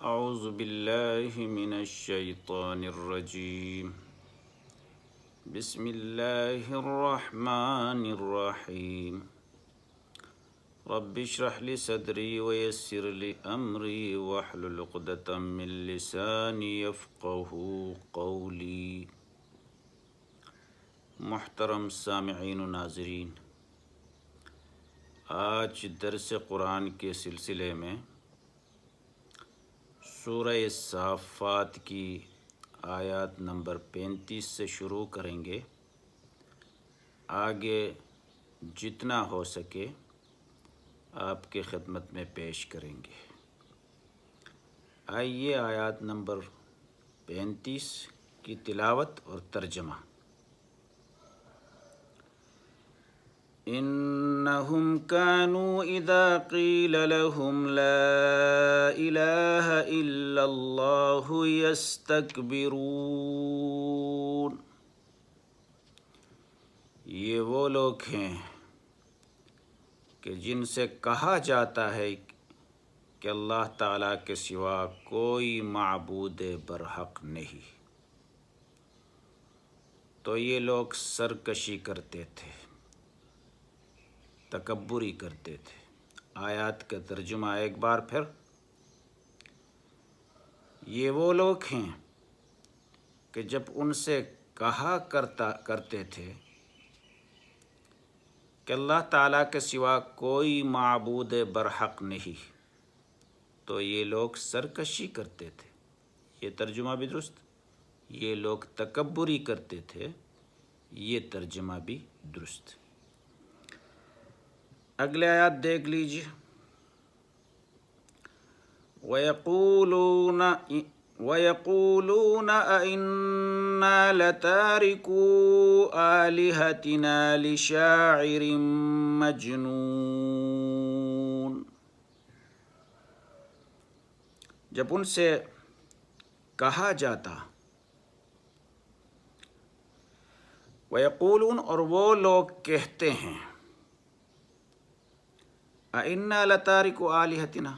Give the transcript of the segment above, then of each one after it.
اعوذ باللہ من الشیطان الرجیم بسم اللہ الرحمن الرحیم رب اشرح لی صدری ویسر لی امری واحلل عقدۃ من لسانی یفقہوا قولی۔ محترم سامعین و ناظرین، آج درس قرآن کے سلسلے میں سورہ صافات کی آیات نمبر 35 سے شروع کریں گے۔ آگے جتنا ہو سکے آپ کے خدمت میں پیش کریں گے۔ آئیے آیات نمبر 35 کی تلاوت اور ترجمہ۔ انہم کانوا اذا قیل لهم لا الہ الا اللہ یستکبرون۔ یہ وہ لوگ ہیں کہ جن سے کہا جاتا ہے کہ اللہ تعالیٰ کے سوا کوئی معبود برحق نہیں، تو یہ لوگ سرکشی کرتے تھے، تکبری کرتے تھے۔ آیات کا ترجمہ ایک بار پھر، یہ وہ لوگ ہیں کہ جب ان سے کہا کرتے تھے کہ اللہ تعالیٰ کے سوا کوئی معبود برحق نہیں، تو یہ لوگ سرکشی کرتے تھے۔ یہ ترجمہ بھی درست، یہ لوگ تکبری کرتے تھے، یہ ترجمہ بھی درست۔ اگلے آیات دیکھ لیجیے۔ وَيَقُولُونَ أَإِنَّا لَتَارِكُو آلِهَتِنَا لِشَاعِرٍ مَجْنُونٍ۔ جب ان سے کہا جاتا، وَيَقُولُونَ، اور وہ لوگ کہتے ہیں، أَإِنَّا لَتَارِكُو آلِهَتِنَا،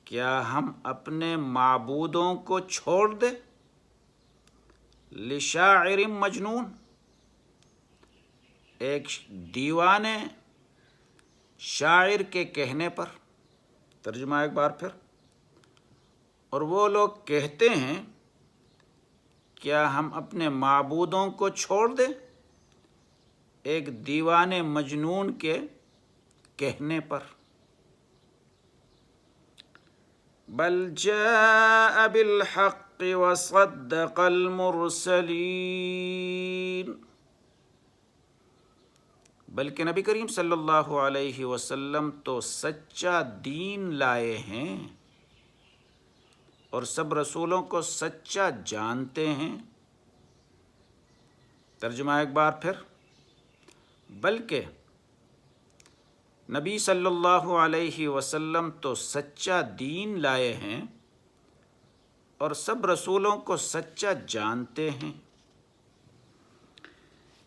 کیا ہم اپنے معبودوں کو چھوڑ دیں، لشاعر مجنون، ایک دیوانے شاعر کے کہنے پر۔ ترجمہ ایک بار پھر، اور وہ لوگ کہتے ہیں کیا ہم اپنے معبودوں کو چھوڑ دیں ایک دیوانے مجنون کے کہنے پر۔ بل جاء بالحق وصدق المرسلین، بلکہ نبی کریم صلی اللہ علیہ وسلم تو سچا دین لائے ہیں اور سب رسولوں کو سچا جانتے ہیں۔ ترجمہ ایک بار پھر، بلکہ نبی صلی اللہ علیہ وسلم تو سچا دین لائے ہیں اور سب رسولوں کو سچا جانتے ہیں۔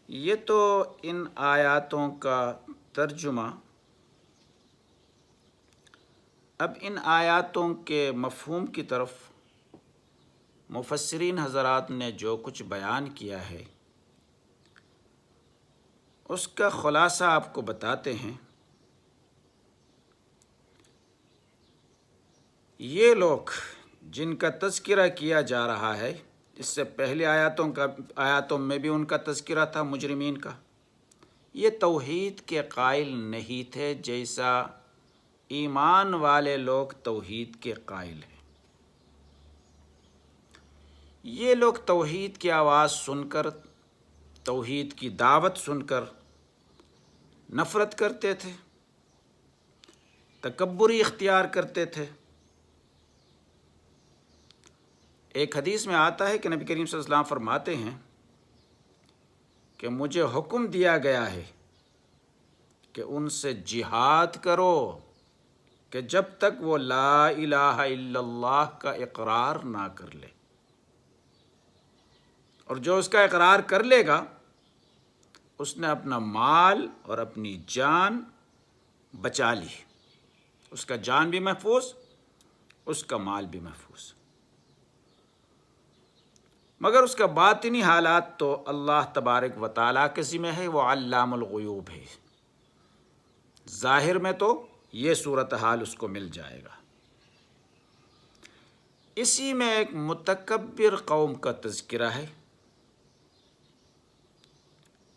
یہ تو ان آیاتوں کا ترجمہ۔ اب ان آیاتوں کے مفہوم کی طرف مفسرین حضرات نے جو کچھ بیان کیا ہے اس کا خلاصہ آپ کو بتاتے ہیں۔ یہ لوگ جن کا تذکرہ کیا جا رہا ہے، اس سے پہلے آیاتوں میں بھی ان کا تذکرہ تھا، مجرمین کا، یہ توحید کے قائل نہیں تھے جیسا ایمان والے لوگ توحید کے قائل ہیں۔ یہ لوگ توحید کی آواز سن کر، توحید کی دعوت سن کر نفرت کرتے تھے، تکبری اختیار کرتے تھے۔ ایک حدیث میں آتا ہے کہ نبی کریم صلی اللہ علیہ وسلم فرماتے ہیں کہ مجھے حکم دیا گیا ہے کہ ان سے جہاد کرو کہ جب تک وہ لا الہ الا اللہ کا اقرار نہ کر لے، اور جو اس کا اقرار کر لے گا اس نے اپنا مال اور اپنی جان بچا لی، اس کا جان بھی محفوظ اس کا مال بھی محفوظ، مگر اس کا باطنی حالات تو اللہ تبارک و تعالیٰ کے ذمہ ہے، وہ علام الغیوب ہے۔ ظاہر میں تو یہ صورتحال اس کو مل جائے گا۔ اسی میں ایک متکبر قوم کا تذکرہ ہے،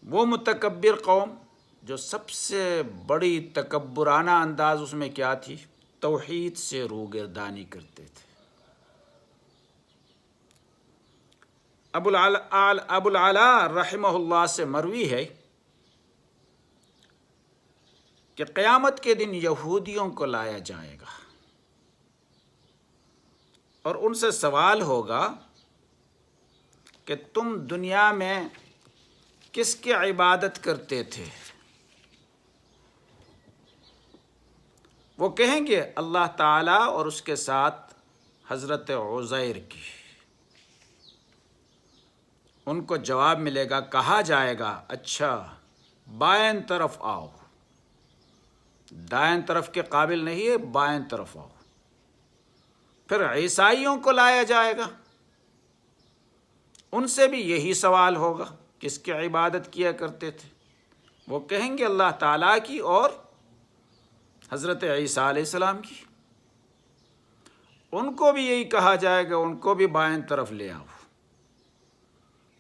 وہ متکبر قوم جو سب سے بڑی تکبرانہ انداز اس میں کیا تھی؟ توحید سے روگردانی کرتے تھے۔ ابو العلا رحمہ اللہ سے مروی ہے کہ قیامت کے دن یہودیوں کو لایا جائے گا اور ان سے سوال ہوگا کہ تم دنیا میں کس کی عبادت کرتے تھے؟ وہ کہیں گے اللہ تعالیٰ اور اس کے ساتھ حضرت عزیر کی۔ ان کو جواب ملے گا، کہا جائے گا اچھا بائیں طرف آؤ، دائیں طرف کے قابل نہیں ہے، بائیں طرف آؤ۔ پھر عیسائیوں کو لایا جائے گا، ان سے بھی یہی سوال ہوگا، کس کی عبادت کیا کرتے تھے؟ وہ کہیں گے اللہ تعالیٰ کی اور حضرت عیسیٰ علیہ السلام کی۔ ان کو بھی یہی کہا جائے گا، ان کو بھی بائیں طرف لے آؤ۔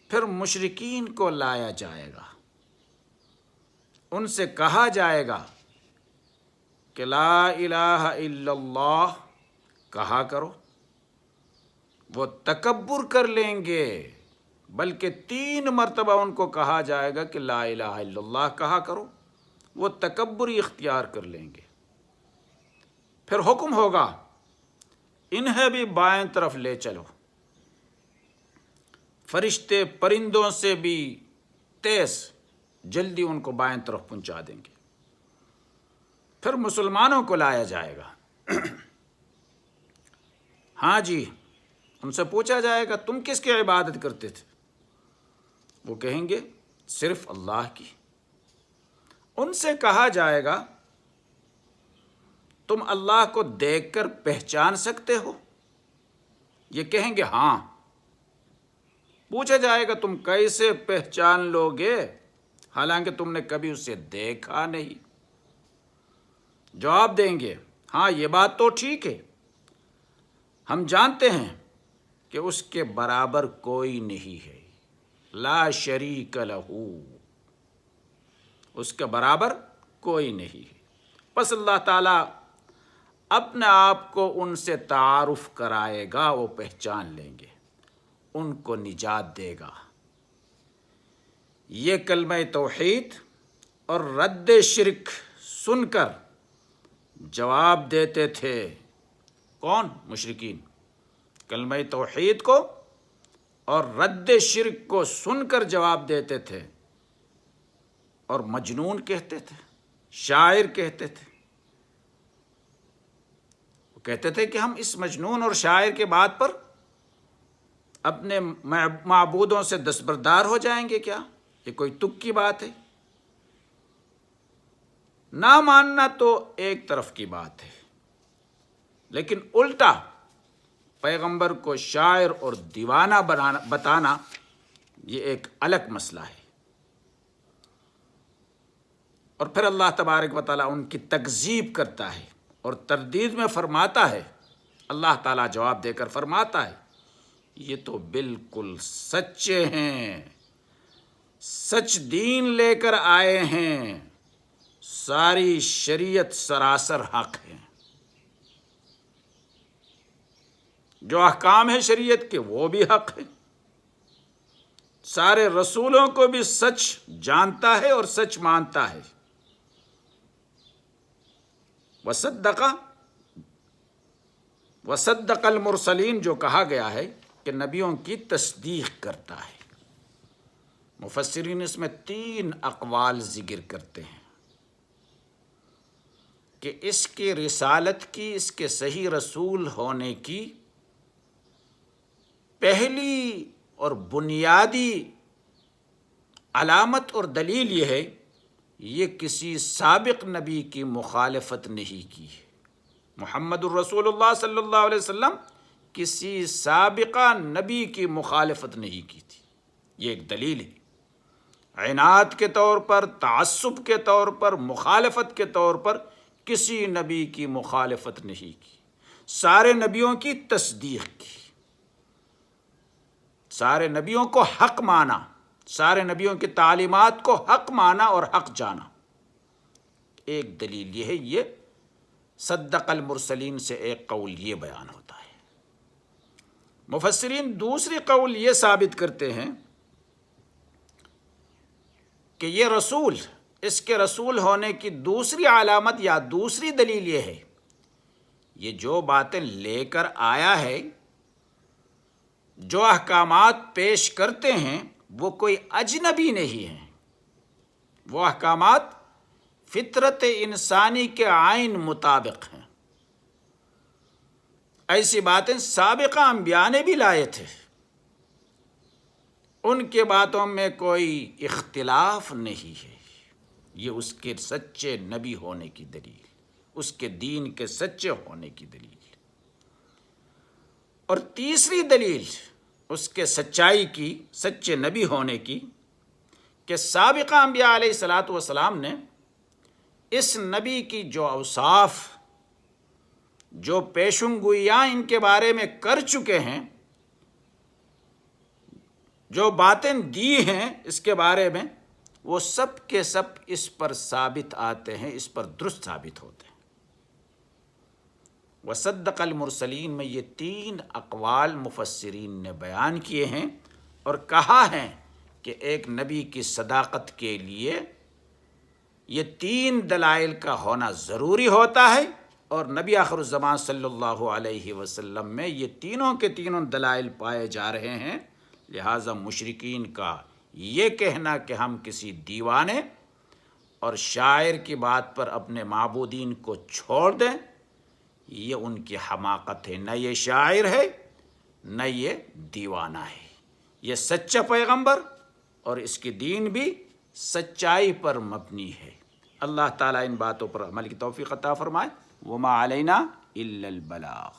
پھر مشرکین کو لایا جائے گا، ان سے کہا جائے گا کہ لا الہ الا اللہ کہا کرو۔ وہ تکبر کر لیں گے، بلکہ 3 مرتبہ ان کو کہا جائے گا کہ لا الہ الا اللہ کہا کرو، وہ تکبری اختیار کر لیں گے۔ پھر حکم ہوگا انہیں بھی بائیں طرف لے چلو۔ فرشتے پرندوں سے بھی تیز جلدی ان کو بائیں طرف پہنچا دیں گے۔ پھر مسلمانوں کو لایا جائے گا، ہاں جی، ان سے پوچھا جائے گا تم کس کی عبادت کرتے تھے؟ وہ کہیں گے صرف اللہ کی۔ ان سے کہا جائے گا تم اللہ کو دیکھ کر پہچان سکتے ہو؟ یہ کہیں گے ہاں۔ پوچھا جائے گا تم کیسے پہچان لو گے حالانکہ تم نے کبھی اسے دیکھا نہیں؟ جواب دیں گے ہاں یہ بات تو ٹھیک ہے، ہم جانتے ہیں کہ اس کے برابر کوئی نہیں ہے، لا شریک لہ، اس کے برابر کوئی نہیں ہے۔ پس اللہ تعالیٰ اپنے آپ کو ان سے تعارف کرائے گا، وہ پہچان لیں گے، ان کو نجات دے گا۔ یہ کلمہ توحید اور رد شرک سن کر جواب دیتے تھے، کون؟ مشرکین۔ کلمہ توحید کو اور رد شرک کو سن کر جواب دیتے تھے اور مجنون کہتے تھے، شاعر کہتے تھے۔ وہ کہتے تھے کہ ہم اس مجنون اور شاعر کے بات پر اپنے معبودوں سے دستبردار ہو جائیں گے کیا؟ یہ کوئی تک کی بات ہے؟ نہ ماننا تو ایک طرف کی بات ہے، لیکن الٹا پیغمبر کو شاعر اور دیوانہ بتانا یہ ایک الگ مسئلہ ہے۔ اور پھر اللہ تبارک و تعالیٰ ان کی تکذیب کرتا ہے اور تردید میں فرماتا ہے، اللہ تعالیٰ جواب دے کر فرماتا ہے یہ تو بالکل سچے ہیں، سچ دین لے کر آئے ہیں، ساری شریعت سراسر حق ہے، جو احکام ہیں شریعت کے وہ بھی حق ہے، سارے رسولوں کو بھی سچ جانتا ہے اور سچ مانتا ہے۔ وصدق المرسلین جو کہا گیا ہے کہ نبیوں کی تصدیق کرتا ہے۔ مفسرین اس میں 3 اقوال ذکر کرتے ہیں کہ اس کی رسالت کی، اس کے صحیح رسول ہونے کی پہلی اور بنیادی علامت اور دلیل یہ ہے، یہ کسی سابق نبی کی مخالفت نہیں کی ہے، محمد الرسول اللہ صلی اللہ علیہ وسلم کسی سابقہ نبی کی مخالفت نہیں کی تھی۔ یہ ایک دلیل ہے، عناد کے طور پر، تعصب کے طور پر، مخالفت کے طور پر کسی نبی کی مخالفت نہیں کی، سارے نبیوں کی تصدیق کی، سارے نبیوں کو حق مانا، سارے نبیوں کی تعلیمات کو حق مانا اور حق جانا۔ ایک دلیل یہ ہے، یہ صدق المرسلین سے ایک قول یہ بیان ہوتا ہے۔ مفسرین دوسری قول یہ ثابت کرتے ہیں کہ یہ رسول، اس کے رسول ہونے کی دوسری علامت یا دوسری دلیل یہ ہے، یہ جو باتیں لے کر آیا ہے، جو احکامات پیش کرتے ہیں، وہ کوئی اجنبی نہیں ہیں، وہ احکامات فطرت انسانی کے عین مطابق ہیں۔ ایسی باتیں سابقہ انبیاء نے بھی لائے تھے، ان کے باتوں میں کوئی اختلاف نہیں ہے، یہ اس کے سچے نبی ہونے کی دلیل، اس کے دین کے سچے ہونے کی دلیل۔ اور تیسری دلیل اس کے سچائی کی، سچے نبی ہونے کی، کہ سابقہ انبیاء علیہ الصلاۃ والسلام نے اس نبی کی جو اوصاف، جو پیشن گوئیاں ان کے بارے میں کر چکے ہیں، جو باتیں دی ہیں اس کے بارے میں، وہ سب کے سب اس پر ثابت آتے ہیں، اس پر درست ثابت ہوتے ہیں۔ وصدق المرسلین میں یہ 3 اقوال مفسرین نے بیان کیے ہیں اور کہا ہے کہ ایک نبی کی صداقت کے لیے یہ 3 دلائل کا ہونا ضروری ہوتا ہے، اور نبی آخر الزمان صلی اللہ علیہ وسلم میں یہ تینوں کے تینوں دلائل پائے جا رہے ہیں۔ لہٰذا مشرکین کا یہ کہنا کہ ہم کسی دیوانے اور شاعر کی بات پر اپنے معبودین کو چھوڑ دیں، یہ ان کی حماقت ہے۔ نہ یہ شاعر ہے، نہ یہ دیوانہ ہے، یہ سچا پیغمبر اور اس کی دین بھی سچائی پر مبنی ہے۔ اللہ تعالیٰ ان باتوں پر عمل کی توفیق عطا فرمائے۔ وما علینا الا البلاغ۔